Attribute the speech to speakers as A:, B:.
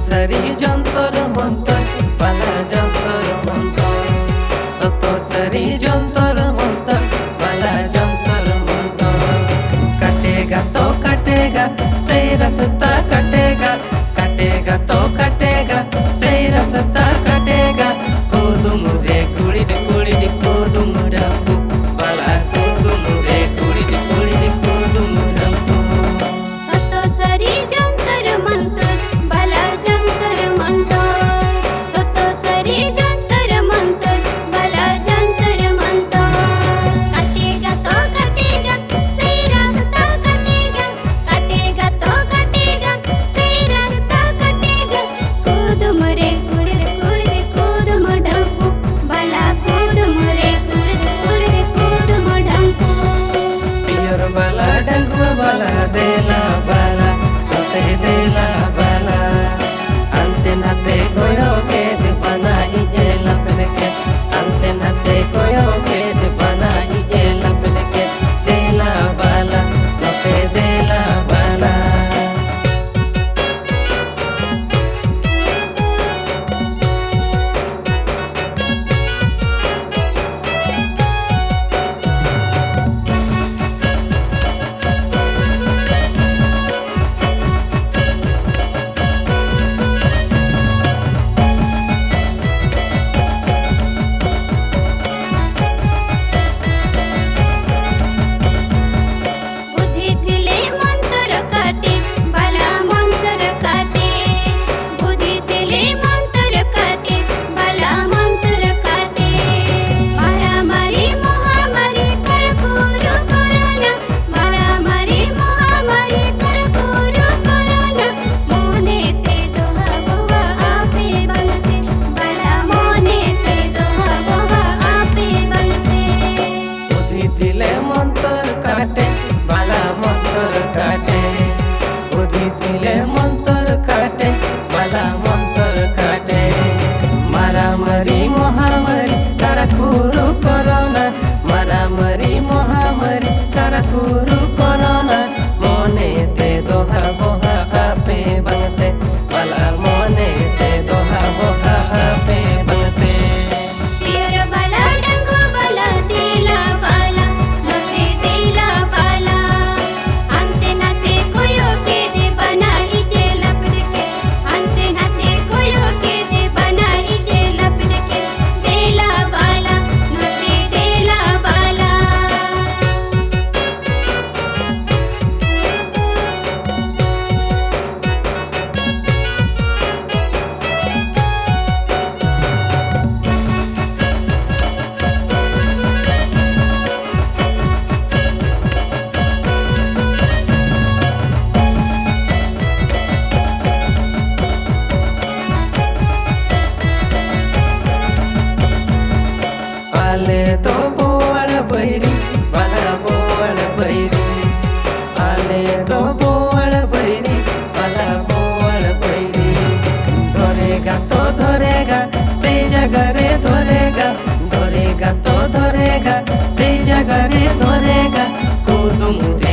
A: সারি যন্তর মন্তর বালা যন্তর মন্তর, শত সারি যন্তর মন্তর বালা যন্তর মন্তর। কাটেগা তো কাটেগা সেই রাস্তা কাটেগা, কাটেগা তো কাটেগা সেই রাস্তা কাটেগা। কোদুম রে কুড়ি কুড়ি কোদুম রাখু বালা কোদুম রে কুড়ি কুড়ি কোদুম রাখু।
B: শত সারি যন্তর মন্তর বালা যন্তর মন্তর, শত সারি যন্তর মন্তর বালা যন্তর মন্তর। কাটেগা তো কাটেগা সেই রাস্তা কাটেগা, কাটেগা তো কাটেগা সেই রাস্তা কাটেগা। কোদুম রে কুড়ি কুড়ি কোদুম ঢাকু বালা কোদুম রে কুড়ি কুড়ি কোদুম ঢাকু।
A: पियर बाला डंगू बाला देला बाला नते देला बाला, अंते नते कोयो के दीवाना इजे लपन के, अंते नते कोयो के दीवाना इजे लपन के। देला बाला नते देला बाला।
B: बुद्धि थिले मंतर काटे बाला मंतर काटे, बुद्धि थिले मंतर काटे बाला मंतर काटे। मारामारी महामारी कर गुरु करना, मारामारी महामारी कर गुरु करना। मोने ते दोहा बोहा आपे बनते बाला, मोने ते दोहा बोहा आपे बनते।
A: बुद्धि दिले मंतर काटे बाला मंतर काटे, बुद्धि दिले मंतर काटे बाला मंतर काटे। मारामारी महामारी तारा गुरु करना, मारामारी महामारी तारा गुरु करना। मोने ते दोहा बोहा आपे बनते बाला, मोने ते दोहा बोहा आपे बनते।
B: पियर बाला डंगू बाला देला बाला नते देला बाला, अंते नते कोयो के दे बनाई दे लपट के, अंते नते कोयो के दे बनाई दे लपट के। देला बाला नते देला बाला।
A: आले तो बोल बैरी बाला बोल बैरी, आले तो बोल बैरी बाला बोल बैरी। धरेगा तो धरेगा से जगह रे धरेगा, धरेगा तो धरेगा से जगह रे धरेगा। कोदुम रे